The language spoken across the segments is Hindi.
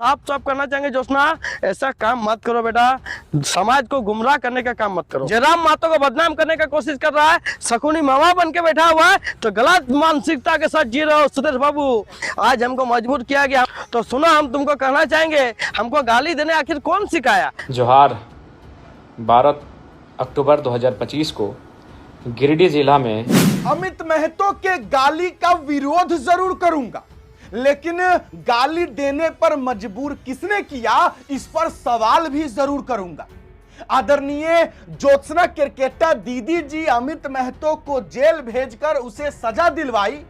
आप सब करना चाहेंगे जोशना, ऐसा काम मत करो बेटा। समाज को गुमराह करने का काम मत करो। जयराम महतो को बदनाम करने का कोशिश कर रहा है, शकुनी मामा बन के बैठा हुआ है, तो गलत मानसिकता के साथ जी रहे हो सुदेश बाबू। आज हमको मजबूर किया गया तो सुना, हम तुमको कहना चाहेंगे, हमको गाली देने आखिर कौन सिखाया। जोहार। 12 अक्टूबर 2025 को गिरिडीह जिला में अमित महतो के गाली का विरोध जरूर करूंगा, लेकिन गाली देने पर मजबूर किसने किया, इस पर सवाल भी जरूर करूंगा। आदरणीय ज्योत्सना केरकेट्टा दीदी जी अमित महतो को जेल भेजकर उसे सजा दिलवाई,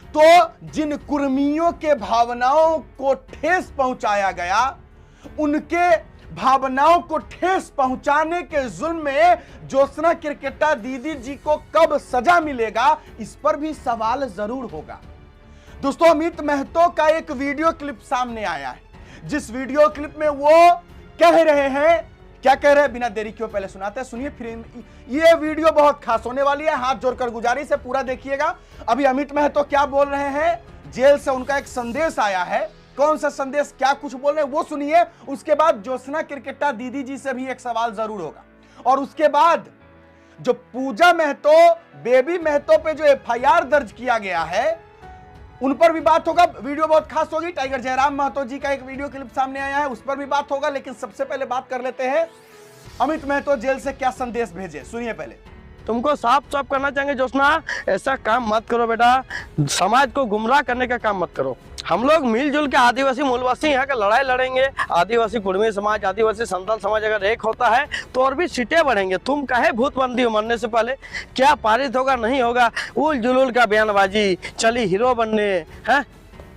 तो जिन कुर्मियों के भावनाओं को ठेस पहुंचाया गया, उनके भावनाओं को ठेस पहुंचाने के जुल्म में ज्योत्सना केरकेट्टा दीदी जी को कब सजा मिलेगा, इस पर भी सवाल जरूर होगा। दोस्तों, अमित महतो का एक वीडियो क्लिप सामने आया है, जिस वीडियो क्लिप में वो कह रहे हैं, क्या कह रहे हैं बिना देरी क्यों पहले सुनाते हैं, सुनिए। फिर ये वीडियो बहुत खास होने वाली है, हाथ जोड़कर गुजारिश है पूरा देखिएगा। अभी अमित महतो क्या बोल रहे हैं, जेल से उनका एक संदेश आया है, कौन सा संदेश, क्या कुछ बोल रहे हैं वो सुनिए। उसके बाद ज्योत्सना केरकेट्टा दीदी जी से भी एक सवाल जरूर होगा, और उसके बाद जो पूजा महतो, बेबी महतो पे जो FIR दर्ज किया गया है, उन पर भी बात होगा। वीडियो बहुत खास होगी। टाइगर जयराम महतो जी का एक वीडियो क्लिप सामने आया है, उस पर भी बात होगा। लेकिन सबसे पहले बात कर लेते हैं अमित महतो जेल से क्या संदेश भेजे, सुनिए पहले। तुमको साफ साफ करना चाहेंगे जोशना, ऐसा काम मत करो बेटा। समाज को गुमराह करने का काम मत करो। हम लोग मिलजुल के आदिवासी मूलवासी यहाँ का लड़ाई लड़ेंगे। आदिवासी कुर्मी समाज, आदिवासी संताल समाज अगर एक होता है तो और भी सीटें बढ़ेंगे। तुम काहे भूत बंदी हो मरने से पहले, क्या पारित होगा नहीं होगा, उल जुलूल का बयानबाजी चली हीरो बनने है,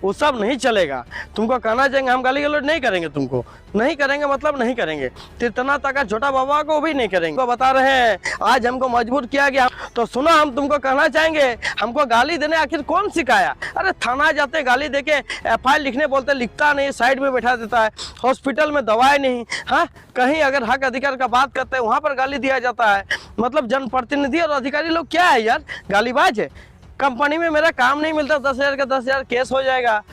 वो सब नहीं चलेगा। तुमको कहना चाहेंगे, हम गाली गलौज नहीं करेंगे, तुमको नहीं करेंगे मतलब नहीं करेंगे। तिरतना तक छोटा बाबा को भी नहीं करेंगे। तो बता रहे हैं आज हमको मजबूर किया गया तो सुना, हम तुमको कहना चाहेंगे, हमको गाली देने आखिर कौन सिखाया। अरे थाना जाते गाली देके FIR लिखने बोलते, लिखता नहीं, साइड में बैठा देता है। हॉस्पिटल में दवाई नहीं, हाँ कहीं अगर हक अधिकार का बात करते हैं वहां पर गाली दिया जाता है। मतलब जनप्रतिनिधि और अधिकारी लोग क्या है यार, गालीबाज है। कंपनी में मेरा काम नहीं मिलता, 10,000 का 10,000 केस हो जाएगा,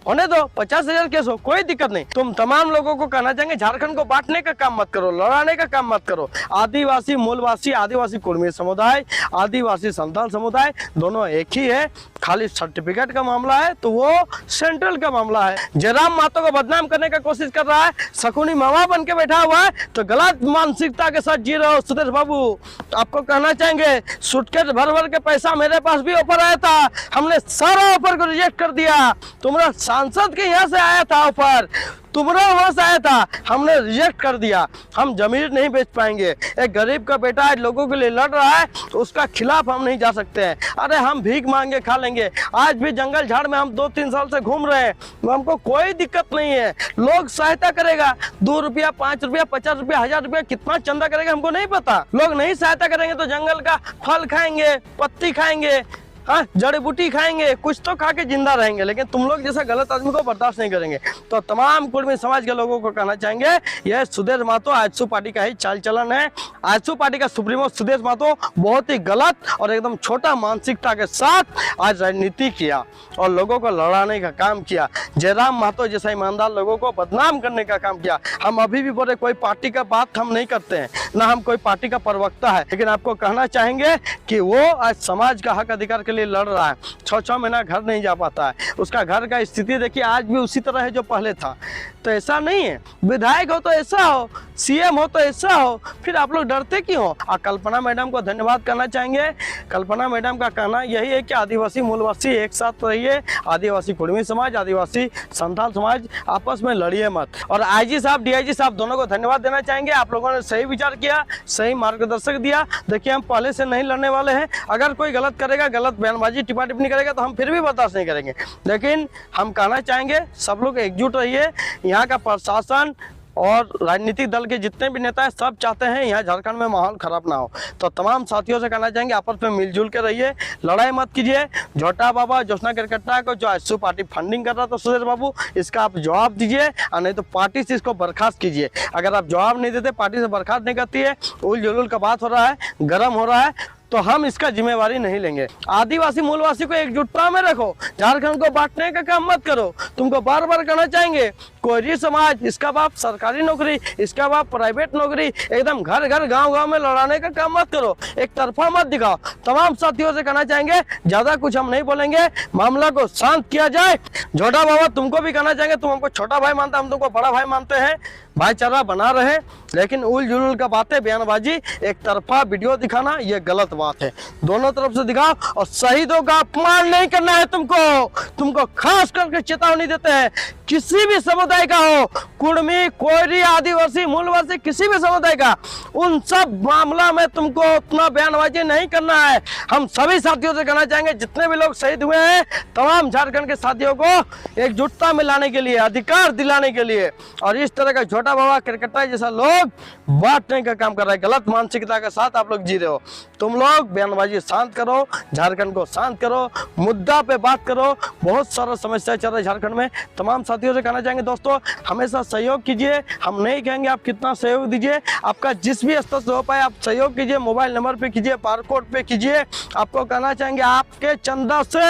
होने दो 50,000 केस हो, कोई दिक्कत नहीं। तुम तमाम लोगों को कहना चाहेंगे, झारखंड को बांटने का काम मत करो, लड़ाने का काम मत करो। आदिवासी मूलवासी, आदिवासी कुर्मी समुदाय, आदिवासी संताल समुदाय दोनों एक ही है। खाली सर्टिफिकेट का मामला है तो वो सेंट्रल का मामला है। जयराम महतो को बदनाम करने का कोशिश कर रहा है, शकुनी मामा बन के बैठा हुआ है, तो गलत मानसिकता के साथ जी रहे हो सुदेश बाबू। आपको कहना चाहेंगे, सूटकेस भर भर के पैसा मेरे पास भी ऑफर आया था, हमने सारा ऑफर को रिजेक्ट कर दिया। तुम्हारा सांसद के यहाँ से आया था ऑफर, तुम्हारा वहां से आया था, हमने रिजेक्ट कर दिया। हम जमीन नहीं बेच पाएंगे। एक गरीब का बेटा आज लोगों के लिए लड़ रहा है तो उसका खिलाफ हम नहीं जा सकते हैं। अरे हम भीख मांगे खा लेंगे। आज भी जंगल झाड़ में हम 2-3 साल से घूम रहे हैं, हमको कोई दिक्कत नहीं है। लोग सहायता करेगा, 2 रुपया, 5 रुपया, 50 रुपया, 1000 रुपया, कितना चंदा करेगा हमको नहीं पता। लोग नहीं सहायता करेंगे तो जंगल का फल खाएंगे, पत्ती खाएंगे, हाँ जड़ी बूटी खाएंगे, कुछ तो खा के जिंदा रहेंगे। लेकिन तुम लोग जैसा गलत आदमी को बर्दाश्त नहीं करेंगे। तो तमाम कुर्मी समाज के लोगों को कहना चाहेंगे, यह सुदेश महतो आजसू पार्टी का ही चाल चलन है। आजसू पार्टी का सुप्रीमो सुदेश महतो बहुत ही गलत और एकदम छोटा मानसिकता के साथ आज राजनीति किया और लोगों को लड़ाने का काम किया। जयराम महतो जैसा ईमानदार लोगों को बदनाम करने का काम किया। हम अभी भी बोले कोई पार्टी का बात हम नहीं करते हैं, ना हम कोई पार्टी का प्रवक्ता है, लेकिन आपको कहना चाहेंगे कि वो आज समाज का हक अधिकार के लड़ रहा है। 6-6 महीना घर नहीं जा पाता है, उसका घर का स्थिति देखिए आज भी उसी तरह है जो पहले था। तो ऐसा नहीं है, विधायक हो तो ऐसा हो, CM हो तो ऐसा हो, फिर आप लोग डरते क्यों हो। कल्पना मैडम को धन्यवाद करना चाहेंगे। कल्पना मैडम का कहना यही है कि आदिवासी मूलवासी एक साथ रहिए, आदिवासी कुर्मी समाज, आदिवासी संथाल समाज आपस में लड़िए मत। और IG साहब, DIG साहब दोनों को धन्यवाद देना चाहेंगे। आप लोगों ने सही विचार किया, सही मार्गदर्शक दिया। देखिए हम पहले से नहीं लड़ने वाले हैं, अगर कोई गलत करेगा, गलत बयानबाजी टिप्पा टिप्पणी करेगा तो हम फिर भी बर्दाश्त नहीं करेंगे। लेकिन हम कहना चाहेंगे सब लोग एकजुट रहिए। यहाँ का प्रशासन और राजनीतिक दल के जितने भी नेता हैं सब चाहते हैं यहाँ झारखंड में माहौल खराब ना हो। तो तमाम साथियों से कहना चाहेंगे आपस में मिलजुल के रहिए, लड़ाई मत कीजिए। झोटा बाबा ज्योत्सना केरकेट्टा को जो आजसू पार्टी फंडिंग कर रहा था सुदेश बाबू, इसका आप जवाब दीजिए और नहीं तो पार्टी से इसको बर्खास्त कीजिए। अगर आप जवाब नहीं देते, पार्टी से बर्खास्त नहीं करती है, उल जुलूल का बात हो रहा है, गर्म हो रहा है, तो हम इसका जिम्मेवारी नहीं लेंगे। आदिवासी मूलवासी को एकजुटता में रखो, झारखंड को बांटने का काम मत करो। तुमको बार बार कहना चाहेंगे कोयरी समाज, इसका बाप सरकारी नौकरी, इसका बाप प्राइवेट नौकरी, एकदम घर घर गांव गांव में लड़ाने का काम मत करो, एक तरफा मत दिखाओ। तमाम साथियों से कहना चाहेंगे ज्यादा कुछ हम नहीं बोलेंगे, मामला को शांत किया जाए। छोटा बाबा तुमको भी कहना चाहेंगे, तुम हमको छोटा भाई मानते, हम तुमको बड़ा भाई मानते हैं, भाईचारा बना रहे, लेकिन उल जुलूल का बातें, बयानबाजी, एक तरफा वीडियो दिखाना ये गलत बात है। दोनों तरफ से दिखाओ और शहीदों का अपमान नहीं करना है तुमको खास करके चेतावनी देते हैं। किसी भी समुदाय का हो, कुर्मी, कोयरी, आदिवासी, मूलवासी, किसी भी समुदाय का, उन सब मामला में तुमको उतना बयानबाजी नहीं करना है। हम सभी साथियों से कहना चाहेंगे जितने भी लोग शहीद हुए हैं, तमाम झारखंड के साथियों को एकजुटता में लाने के लिए, अधिकार दिलाने के लिए, और इस तरह का छोटा बाबा क्रिकेटर जैसा लोग बांटने का काम कर रहा है। गलत मानसिकता के साथ आप लोग जी रहे हो। तुम लोग बयानबाजी शांत करो, झारखंड को शांत करो, मुद्दा पे बात करो। बहुत सारा समस्या चल रहा है झारखंड में। तमाम साथियों से कहना चाहेंगे दोस्तों, हमेशा सहयोग कीजिए। हम नहीं कहेंगे आप कितना सहयोग दीजिए, आपका जिस भी स्तर से हो पाए आप सहयोग कीजिए। मोबाइल नंबर पे कीजिए, बारकोड पे कीजिए। आपको कहना चाहेंगे आपके चंदा से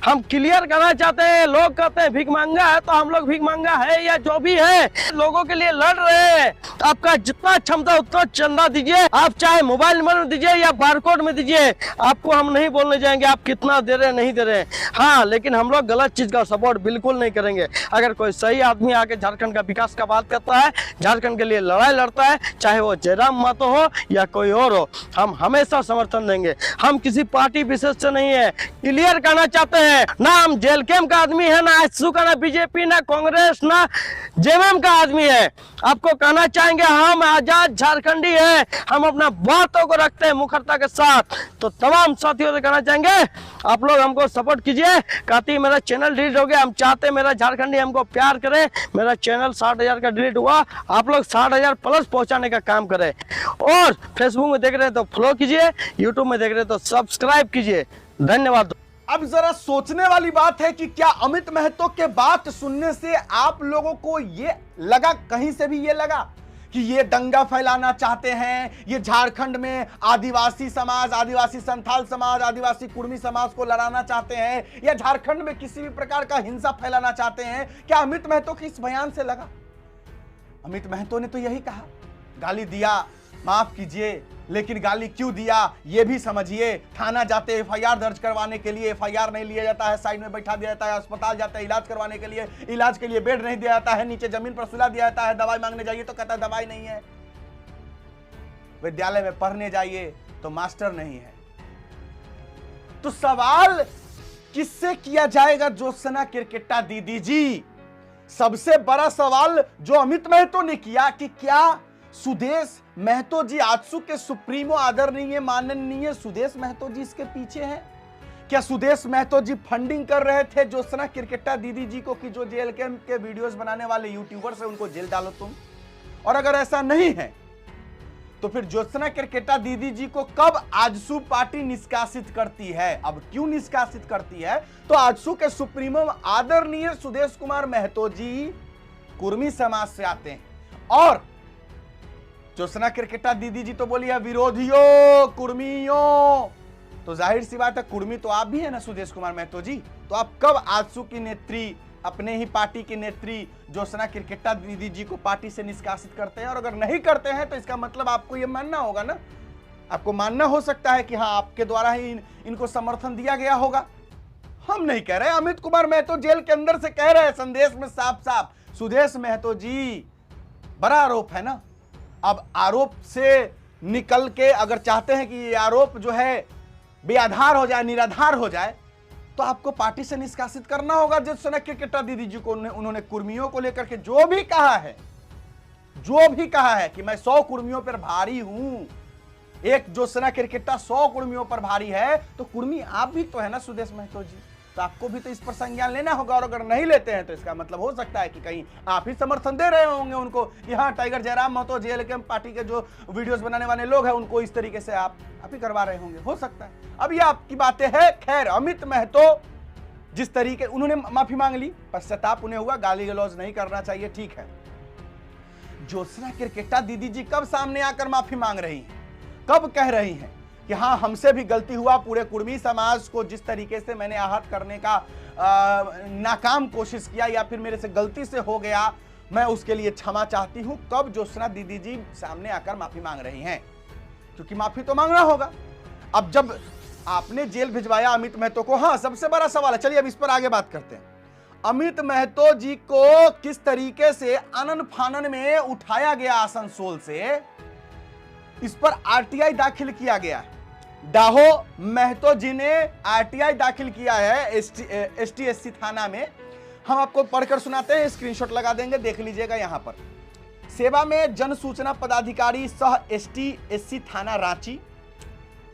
हम क्लियर करना चाहते हैं। लोग कहते हैं भीख मांगा है, तो हम लोग भीख मांगा है या जो भी है, लोगों के लिए लड़ रहे हैं। आपका जितना क्षमता उतना चंदा दीजिए, आप चाहे मोबाइल नंबर में दीजिए या बारकोड में दीजिए। आपको हम नहीं बोलने जाएंगे आप कितना दे रहे हैं, नहीं दे रहे हैं। हाँ, लेकिन हम लोग गलत चीज का सपोर्ट बिल्कुल नहीं करेंगे। अगर कोई सही आदमी आके झारखंड का विकास का बात करता है, झारखंड के लिए लड़ाई लड़ता है, चाहे वो जयराम महतो हो या कोई और हो, हम हमेशा समर्थन देंगे। हम किसी पार्टी विशेष से नहीं है, क्लियर करना चाहते हैं। ना हम जेल कैंप का आदमी है, ना आजसू का, ना बीजेपी, ना कांग्रेस, ना जेएमएम का आदमी है। आपको कहना चाहेंगे हम आजाद झारखंडी है, हम अपना बातों को रखते हैं मुखरता के साथ। तो तमाम साथियों से कहना चाहेंगे आप लोग हमको सपोर्ट कीजिए। कहती मेरा चैनल डिलीट हो गया, हम चाहते मेरा झारखंडी हमको प्यार करे। मेरा चैनल 60,000 का डिलीट हुआ, आप लोग 60,000 प्लस पहुंचाने का काम करें। और फेसबुक में देख रहे हैं तो फॉलो कीजिए, यूट्यूब में देख रहे हैं तो सब्सक्राइब कीजिए। धन्यवाद। अब जरा सोचने वाली बात है कि क्या अमित महतो के बात सुनने से आप लोगों को ये लगा, कहीं से भी ये लगा कि ये दंगा फैलाना चाहते हैं, ये झारखंड में आदिवासी समाज, आदिवासी संथाल समाज, आदिवासी कुर्मी समाज को लड़ाना चाहते हैं, या झारखंड में किसी भी प्रकार का हिंसा फैलाना चाहते हैं? क्या अमित महतो के इस बयान से लगा? अमित महतो ने तो यही कहा, गाली दिया, माफ कीजिए, लेकिन गाली क्यों दिया ये भी समझिए। थाना जाते एफआईआर दर्ज करवाने के लिए एफआईआर नहीं लिया जाता है, साइड में बैठा दिया जाता है। अस्पताल जाते हैं इलाज करवाने के लिए, इलाज के लिए बेड नहीं दिया जाता है, नीचे जमीन पर सुला दिया जाता है। दवाई मांगने जाइए तो कहता है दवाई नहीं है। विद्यालय में पढ़ने जाइए तो मास्टर नहीं है। तो सवाल किससे किया जाएगा ज्योत्सना किरकिट्टा दीदी जी? सबसे बड़ा सवाल जो अमित महतो ने किया कि क्या सुदेश महतो जी, आजसू के सुप्रीमो आदरणीय माननीय सुदेश महतो जी इसके पीछे हैं? क्या सुदेश महतो जी फंडिंग कर रहे थे ज्योत्सना किरकिट्टा दीदी जी को कि जो जेल कैंप के वीडियोस बनाने वाले यूट्यूबर्स हैं उनको जेल डालो तुम? और अगर ऐसा नहीं है तो फिर ज्योत्सना किरकिट्टा दीदी जी को कब आजसू पार्टी निष्कासित करती है? अब क्यों निष्कासित करती है? तो आजसू के सुप्रीमो आदरणीय सुदेश कुमार महतो जी कुर्मी समाज से आते हैं, और ज्योत्सना किरकिट्टा दीदी जी तो बोली है विरोधियों, कुर्मियों। तो जाहिर सी बात है कुर्मी तो आप भी है ना सुदेश कुमार महतो जी। तो आप कब आजसू की नेत्री, अपने ही पार्टी की नेत्री ज्योत्सना किरकिट्टा दीदी जी को पार्टी से निष्कासित करते हैं? और अगर नहीं करते हैं तो इसका मतलब आपको यह मानना होगा ना, आपको मानना हो सकता है कि हाँ आपके द्वारा ही इनको समर्थन दिया गया होगा। हम नहीं कह रहे, अमित कुमार महतो जेल के अंदर से कह रहे हैं संदेश में साफ साफ, सुदेश महतो जी बड़ा आरोप है ना। अब आरोप से निकल के अगर चाहते हैं कि ये आरोप जो है बेआधार हो जाए, निराधार हो जाए, तो आपको पार्टी से निष्कासित करना होगा। ज्योत्सना किरकिट्टा दीदी जी को उन्होंने कुर्मियों को लेकर के जो भी कहा है कि मैं 100 कुर्मियों पर भारी हूं, एक ज्योत्सना किरकिट्टा 100 कुर्मियों पर भारी है, तो कुर्मी आप भी तो है ना सुदेश महतो जी। तो आपको भी तो इस पर संज्ञान लेना होगा। और अगर नहीं लेते हैं तो इसका मतलब हो सकता है कि कहीं आप ही समर्थन दे रहे होंगे उनको कि हाँ टाइगर जयराम महतो जेल के पार्टी के जो वीडियोस बनाने वाले लोग हैं उनको इस तरीके से आप ही करवा रहे होंगे, हो सकता है। अब ये आपकी बातें हैं। खैर, अमित महतो जिस तरीके उन्होंने माफी मांग ली, पश्चाताप उन्हें हुआ, गाली गलौज नहीं करना चाहिए, ठीक है। ज्योत्सना किरकिट्टा दीदी जी कब सामने आकर माफी मांग रही हैं, कब कह रही हैं कि हाँ हमसे भी गलती हुआ, पूरे कुर्मी समाज को जिस तरीके से मैंने आहत करने का नाकाम कोशिश किया या फिर मेरे से गलती से हो गया, मैं उसके लिए क्षमा चाहती हूं। कब ज्योत्सना दीदी जी सामने आकर माफी मांग रही हैं, क्योंकि माफी तो मांगना होगा। अब जब आपने जेल भिजवाया अमित महतो को, हाँ सबसे बड़ा सवाल है, चलिए अब इस पर आगे बात करते हैं। अमित महतो जी को किस तरीके से अनन फानन में उठाया गया आसनसोल से, इस पर आरटीआई दाखिल किया गया है। डाहो महतो जी ने आरटीआई दाखिल किया है एसटी थाना में। हम आपको पढ़कर सुनाते हैं, स्क्रीनशॉट लगा देंगे, देख लीजिएगा। यहां पर सेवा में जन सूचना पदाधिकारी सह एसटी थाना रांची।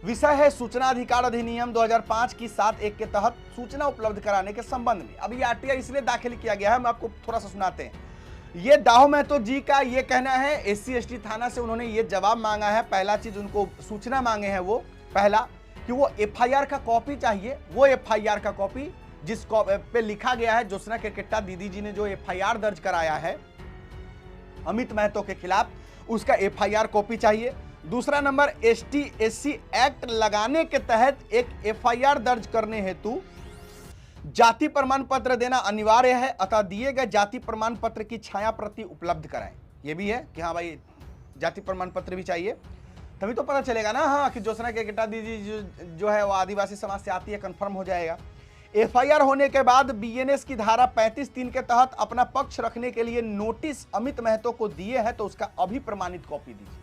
विषय है सूचना अधिकार अधिनियम 2005 की 7(1) के तहत सूचना उपलब्ध कराने के संबंध में। अब ये आरटीआई इसलिए दाखिल किया गया है, हम आपको थोड़ा सा सुनाते हैं। ये डाहो महतो जी का ये कहना है, एससी थाना से उन्होंने ये जवाब मांगा है। पहला चीज उनको सूचना मांगे हैं, वो पहला कि वो एफआईआर का कॉपी चाहिए। वो एफआईआर का कॉपी जिस पे लिखा गया है ज्योत्सना केरकेट्टा दीदी जी ने जो एफआईआर दर्ज कराया है अमित महतो के खिलाफ, उसका एफआईआर कॉपी चाहिए। दूसरा नंबर, एसटी एक्ट लगाने के तहत एक एफआईआर दर्ज करने हेतु जाति प्रमाण पत्र देना अनिवार्य है, अतः दिए गए जाति प्रमाण पत्र की छाया प्रति उपलब्ध कराएं। यह भी है कि हाँ भाई जाति प्रमाण पत्र भी चाहिए, तभी तो पता चलेगा ना हाँ कि ज्योत्सना केरकेट्टा दीदी जो है वो आदिवासी समाज से आती है, कंफर्म हो जाएगा। एफआईआर होने के बाद बीएनएस की धारा 35(3) के तहत अपना पक्ष रखने के लिए नोटिस अमित महतो को दिए हैं, तो उसका अभी प्रमाणित कॉपी दीजिए।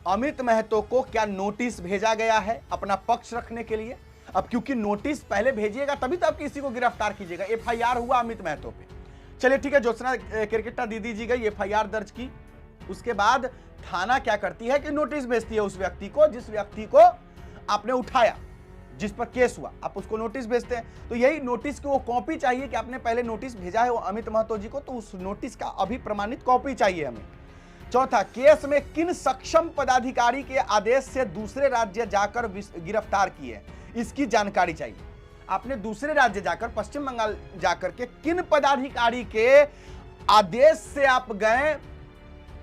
अमित महतो को क्या नोटिस भेजा गया है अपना पक्ष रखने के लिए? अब क्योंकि नोटिस पहले भेजिएगा तभी तो आप किसी को गिरफ्तार कीजिएगा। एफआईआर हुआ अमित महतो पे, चलिए ठीक है, ज्योत्सना केरकेट्टा दीदी जी गई, एफआईआर दर्ज की। उसके बाद थाना क्या करती है कि नोटिस भेजती है उस व्यक्ति को, जिस व्यक्ति को आपने उठाया, जिस पर केस हुआ, आप उसको नोटिस भेजते हैं। तो यही नोटिस की वो कॉपी चाहिए कि आपने पहले नोटिस भेजा है वो अमित महतो जी को, तो उस नोटिस का अभी प्रमाणित कॉपी चाहिए हमें। चौथा, केस में किन सक्षम पदाधिकारी के आदेश से दूसरे राज्य जाकर गिरफ्तार किए, इसकी जानकारी चाहिए। आपने दूसरे राज्य जाकर, पश्चिम बंगाल जाकर के किन पदाधिकारी के आदेश से आप गए,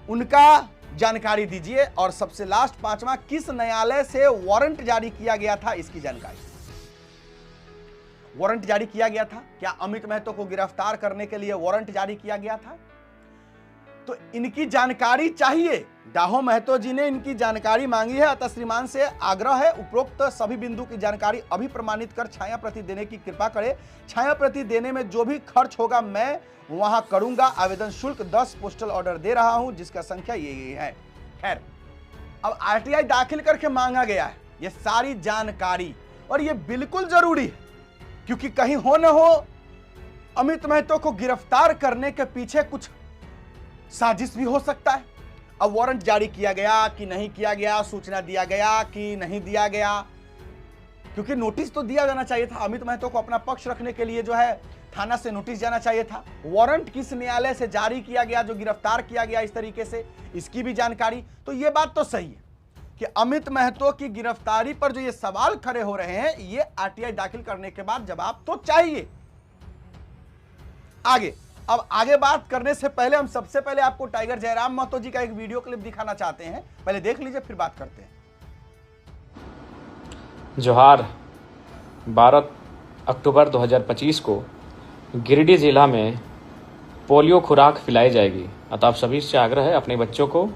उनका जानकारी दीजिए। और सबसे लास्ट पांचवा, किस न्यायालय से वारंट जारी किया गया था, इसकी जानकारी। वारंट जारी किया गया था, क्या अमित महतो को गिरफ्तार करने के लिए वारंट जारी किया गया था? तो इनकी जानकारी चाहिए। डाहो महतो जी ने इनकी जानकारी मांगी है, अतः श्रीमान से आग्रह है उपरोक्त सभी बिंदु की जानकारी अभी प्रमाणित कर छाया प्रति देने की कृपा करें। छाया प्रति देने में जो भी खर्च होगा मैं वहां करूंगा। आवेदन शुल्क 10 पोस्टल ऑर्डर दे रहा हूं, जिसका संख्या ये है। खैर, अब आरटीआई दाखिल करके मांगा गया है ये सारी जानकारी, और ये बिल्कुल जरूरी है, क्योंकि कहीं हो न हो अमित महतो को गिरफ्तार करने के पीछे कुछ साजिश भी हो सकता है। अब वारंट जारी किया गया कि नहीं किया गया, सूचना दिया गया कि नहीं दिया गया, क्योंकि नोटिस तो दिया जाना चाहिए था। अमित महतो को अपना पक्ष रखने के लिए जो है थाना से नोटिस जाना चाहिए था। वारंट किस न्यायालय से जारी किया गया जो गिरफ्तार किया गया इस तरीके से, इसकी भी जानकारी। तो ये बात तो सही है कि अमित महतो की गिरफ्तारी पर जो ये सवाल खड़े हो रहे हैं, ये आरटीआई दाखिल करने के बाद जवाब तो चाहिए। अब आगे बात करने से पहले हम सबसे पहले आपको टाइगर जयराम महतो जी का एक वीडियो क्लिप दिखाना चाहते हैं, पहले देख लीजिए फिर बात करते हैं। जोहार। 12 अक्टूबर 2025 को गिरिडीह जिला में पोलियो खुराक पिलाई जाएगी, अतः आप सभी से आग्रह है अपने बच्चों को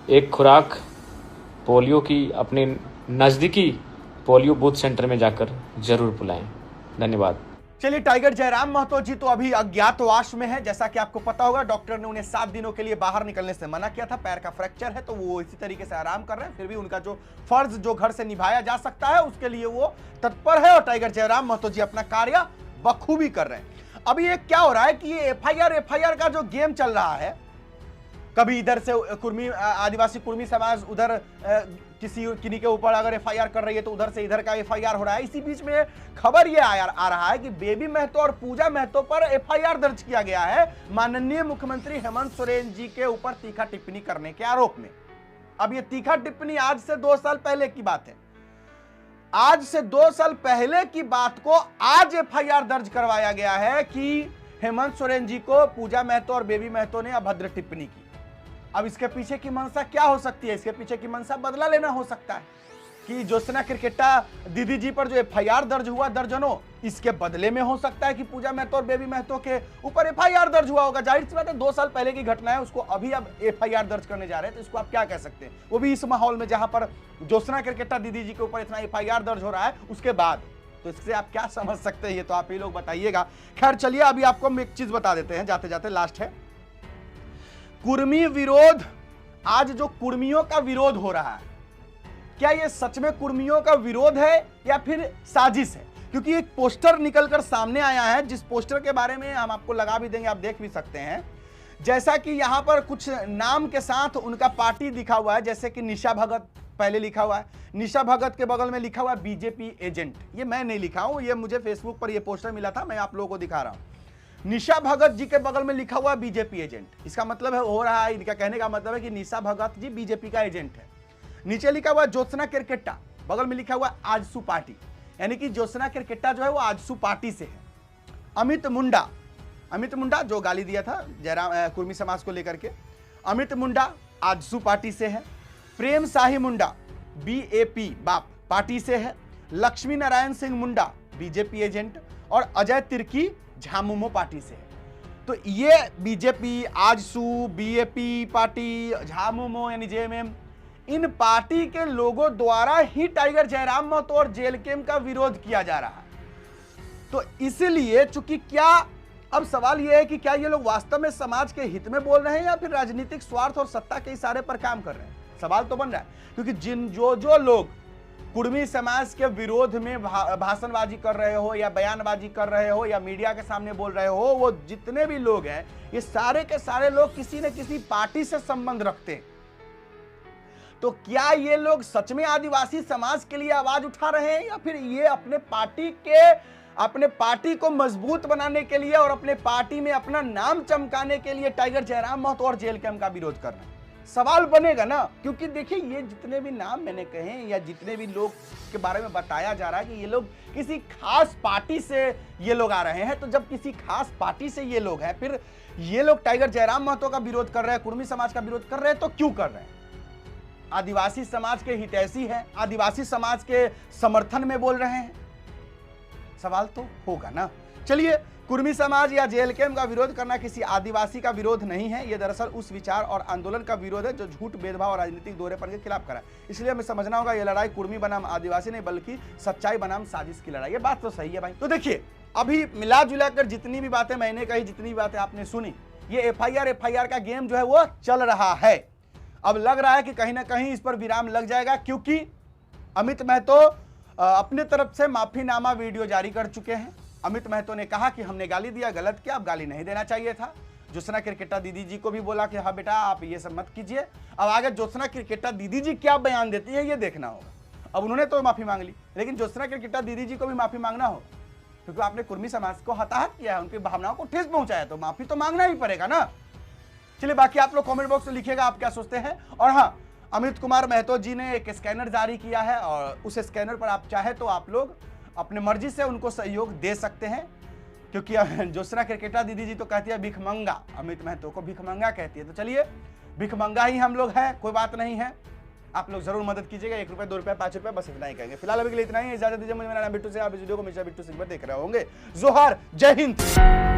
एक खुराक पोलियो की अपने नज़दीकी पोलियो बूथ सेंटर में जाकर जरूर पिलाएं। धन्यवाद। चलिए, टाइगर जयराम महतो जी तो अभी अज्ञातवास में है। जैसा कि आपको पता होगा, डॉक्टर ने उन्हें 7 दिनों के लिए बाहर निकलने से मना किया था। पैर का फ्रैक्चर है तो वो इसी तरीके से आराम कर रहे हैं, फिर भी उनका जो फर्ज जो घर से निभाया जा सकता है उसके लिए वो तत्पर है, और टाइगर जयराम महतो जी अपना कार्य बखूबी कर रहे हैं। अभी ये क्या हो रहा है कि ये एफआईआर का जो गेम चल रहा है, कभी इधर से कुर्मी आदिवासी कुर्मी समाज उधर किन्हीं के ऊपर अगर एफआईआर कर रही है तो उधर से इधर का एफआईआर हो रहा है। इसी बीच में खबर ये आ रहा है कि बेबी महतो और पूजा महतो पर एफआईआर दर्ज किया गया है माननीय मुख्यमंत्री हेमंत सोरेन जी के ऊपर तीखा टिप्पणी करने के आरोप में। अब ये तीखा टिप्पणी आज से 2 साल पहले की बात है। आज से 2 साल पहले की बात को आज एफआईआर दर्ज करवाया गया है कि हेमंत सोरेन जी को पूजा महतो और बेबी महतो ने अभद्र टिप्पणी की। अब इसके पीछे की मंशा क्या हो सकती है? इसके पीछे की मंशा बदला लेना हो सकता है। कि ज्योत्सना केरकेट्टा दीदी जी पर जो एफआईआर दर्ज हुआ दर्जनों, इसके बदले में हो सकता है कि पूजा महतो और बेबी महतो के ऊपर एफआईआर दर्ज हुआ होगा। जाहिर सी बात है 2 साल पहले की घटना है, उसको अभी अब एफआईआर दर्ज करने जा रहे हैं, तो इसको आप क्या कह सकते हैं, वो भी इस माहौल में जहां पर ज्योत्सना केरकेट्टा दीदी जी के ऊपर इतना एफआईआर दर्ज हो रहा है उसके बाद। तो इससे आप क्या समझ सकते हैं, ये तो आप ही लोग बताइएगा। खैर चलिए, अभी आपको हम एक चीज बता देते हैं जाते जाते, लास्ट है कुर्मी विरोध। आज जो कुर्मियों का विरोध हो रहा है, क्या ये सच में कुर्मियों का विरोध है या फिर साजिश है? क्योंकि एक पोस्टर निकलकर सामने आया है, जिस पोस्टर के बारे में हम आपको लगा भी देंगे, आप देख भी सकते हैं। जैसा कि यहां पर कुछ नाम के साथ उनका पार्टी दिखा हुआ है, जैसे कि निशा भगत पहले लिखा हुआ है, निशा भगत के बगल में लिखा हुआ है बीजेपी एजेंट। ये मैं नहीं लिखा हूं, ये मुझे फेसबुक पर ये पोस्टर मिला था, मैं आप लोगों को दिखा रहा हूं। निशा भगत जी के बगल में लिखा हुआ है बीजेपी एजेंट। इसका मतलब है, हो रहा है, इनका कहने का मतलब है कि निशा भगत जी बीजेपी का एजेंट है। नीचे लिखा हुआ ज्योत्सना केरकेट्टा, बगल में लिखा हुआ आजसू पार्टी, यानी कि ज्योत्सना केरकेट्टा जो है वो आजसू पार्टी से है। अमित मुंडा जो गाली दिया था जयराम कुर्मी समाज को लेकर के, अमित मुंडा आजसू पार्टी से है। प्रेम शाही मुंडा बीएपी बाप पार्टी से है। लक्ष्मी नारायण सिंह मुंडा बीजेपी एजेंट, और अजय तिर्की झामुमो पार्टी से है। तो ये BJP, AJSU, BAP party, Jhamumo यानी जेएमएम, इन पार्टी के लोगों द्वारा ही टाइगर जयराम महतो और जेल कैंप का विरोध किया जा रहा है। तो इसलिए चूंकि क्या, अब सवाल यह है कि क्या ये लोग वास्तव में समाज के हित में बोल रहे हैं या फिर राजनीतिक स्वार्थ और सत्ता के इशारे पर काम कर रहे हैं? सवाल तो बन रहा है, क्योंकि जो लोग कुर्मी समाज के विरोध में भाषणबाजी कर रहे हो या बयानबाजी कर रहे हो या मीडिया के सामने बोल रहे हो, वो जितने भी लोग हैं, ये सारे के सारे लोग किसी न किसी पार्टी से संबंध रखते हैं। तो क्या ये लोग सच में आदिवासी समाज के लिए आवाज उठा रहे हैं या फिर ये अपने पार्टी को मजबूत बनाने के लिए और अपने पार्टी में अपना नाम चमकाने के लिए टाइगर जयराम महतो और जेल कैंप का विरोध कर रहे हैं? सवाल बनेगा ना। क्योंकि देखिए, ये जितने भी नाम मैंने कहे या जितने भी लोग के बारे में बताया जा रहा है कि ये लोग किसी खास पार्टी से ये लोग आ रहे हैं, तो जब किसी खास पार्टी से ये लोग हैं, फिर ये लोग टाइगर जयराम महतो का विरोध कर रहे हैं, कुर्मी समाज का विरोध कर रहे हैं, तो क्यों कर रहे हैं? आदिवासी समाज के हितैषी हैं, आदिवासी समाज के समर्थन में बोल रहे हैं, सवाल तो होगा ना। चलिए, कुर्मी समाज या जेल कैंप का विरोध करना किसी आदिवासी का विरोध नहीं है, यह दरअसल उस विचार और आंदोलन का विरोध है जो झूठ, भेदभाव और राजनीतिक दोहरेपन के खिलाफ करा। इसलिए हमें समझना होगा, यह लड़ाई कुर्मी बनाम आदिवासी नहीं बल्कि सच्चाई बनाम साजिश की लड़ाई। ये बात तो सही है भाई। तो देखिए, अभी मिला जुला कर जितनी भी बातें मैंने कही, जितनी भी बातें आपने सुनी, ये एफआईआर का गेम जो है वो चल रहा है। अब लग रहा है कि कहीं ना कहीं इस पर विराम लग जाएगा, क्योंकि अमित महतो अपने तरफ से माफीनामा वीडियो जारी कर चुके हैं। अमित महतो ने कहा कि हमने गाली दिया, गलत किया, अब गाली नहीं देना चाहिए था। ज्योत्सना केरकेट्टा दीदी जी को भी बोला कि हाँ बेटा आप ये सब मत कीजिए। अब आगे ज्योत्सना केरकेट्टा दीदी जी क्या बयान देती है ये देखना होगा। अब उन्होंने तो माफी मांग ली, लेकिन ज्योत्सना केरकेट्टा दीदी जी को भी माफी मांगना हो, क्योंकि आपने कुर्मी समाज को हताहत किया है, उनकी भावनाओं को ठेस पहुंचाया, तो माफी तो मांगना ही पड़ेगा ना। चलिए, बाकी आप लोग कमेंट बॉक्स में लिखिएगा आप क्या सोचते हैं। और हाँ, अमित कुमार महतो जी ने एक स्कैनर जारी किया है, और उस स्कैनर पर आप चाहे तो आप लोग अपने मर्जी से उनको सहयोग दे सकते हैं, क्योंकि ज्योत्सना केरकेट्टा दीदी जी तो कहती है भिखमंगा, अमित महतो को भिखमंगा कहती है। तो चलिए, भिखमंगा ही हम लोग हैं, कोई बात नहीं है। आप लोग जरूर मदद कीजिएगा, 1 रुपये, 2 रुपये, 5 रुपये, बस इतना ही कहेंगे। फिलहाल अभी के लिए इतना ही, इजाजत दीजिए। मुझे मेरा नाम बिट्टू से, आप इस वीडियो को हमेशा बिट्टू सिंह पर देख रहे होंगे। जोहार, जय हिंद।